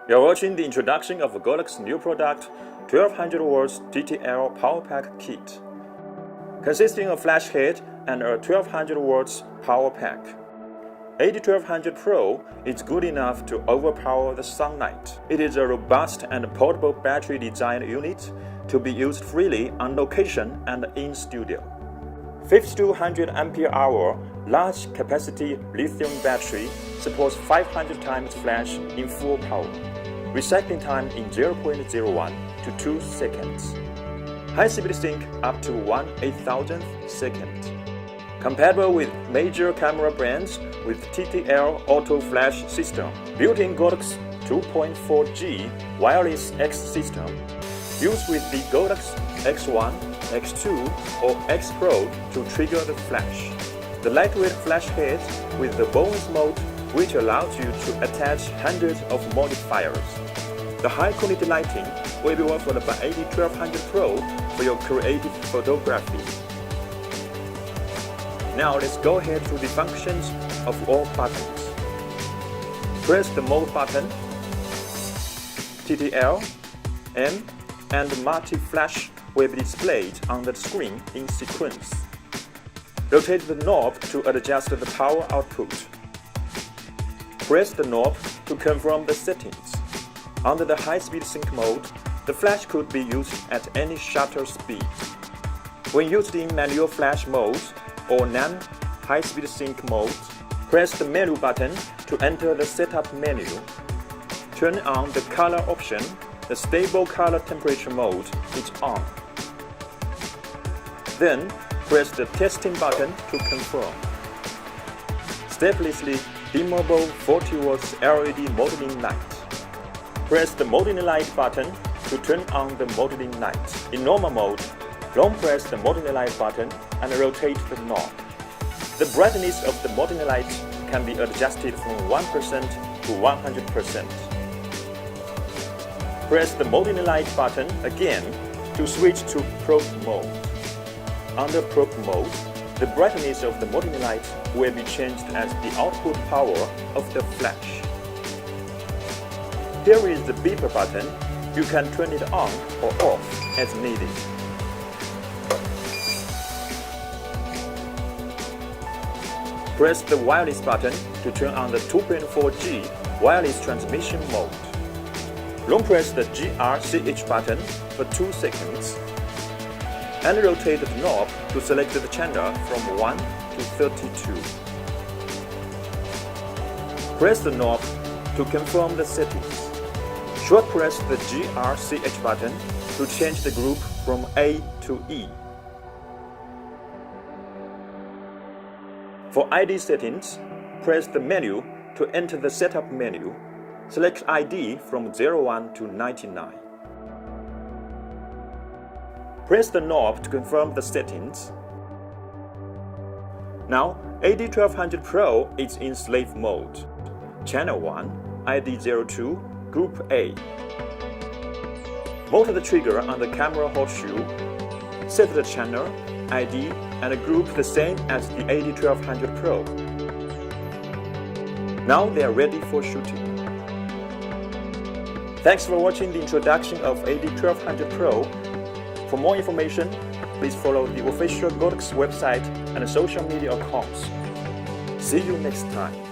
You're watching the introduction of Godox new product 1200W TTL Power Pack Kit, consisting of flash head and a 1200W power pack. AD1200Pro is good enough to overpower the sunlight. It is a robust and portable battery design unit to be used freely on location and in studio. 5200 Ah large capacity lithium battery supports 500 times flash in full power. Recycling time in 0.01 to 2 seconds. High-speed sync up to 1/8000th second. Compatible with major camera brands with TTL auto flash system. Built-in Godox 2.4G wireless X system. Used with the Godox X1, X2 or X Pro to trigger the flash. The lightweight flash head with the bonus mode which allows you to attach hundreds of modifiers. The high-quality lighting will be offered by AD1200Pro for your creative photography. Now let's go ahead to the functions of all buttons. Press the mode button, TTL, M, and multi-flash will be displayed on the screen in sequence. Rotate the knob to adjust the power output. Press the knob to confirm the settings. Under the high-speed sync mode, the flash could be used at any shutter speed. When used in manual flash mode or non-high-speed sync mode, press the menu button to enter the setup menu. Turn on the color option. The stable color temperature mode is on. Then, press the testing button to confirm. Steplessly dimmable 40W LED modeling light. Press the modeling light button to turn on the modeling light. In normal mode, long press the modeling light button and rotate the knob. The brightness of the modeling light can be adjusted from 1% to 100%. Press the modeling light button again to switch to probe mode. Under probe mode, the brightness of the modeling light will be changed as the output power of the flash. Here is the beeper button. You can turn it on or off as needed. Press the wireless button to turn on the 2.4G wireless transmission mode. Long press the GRCH button for 2 seconds and rotate the knob to select the channel from 1 to 32. Press the knob to confirm the settings. Short press the GRCH button to change the group from A to E. For ID settings, press the menu to enter the setup menu. Select ID from 01 to 99. Press the knob to confirm the settings. Now, AD1200Pro is in slave mode. Channel 1, ID02, Group A. Mount the trigger on the camera horseshoe. Set the channel, ID, and group the same as the AD1200Pro. Now they are ready for shooting. Thanks for watching the introduction of AD1200Pro. For more information, please follow the official Godox website and social media accounts. See you next time.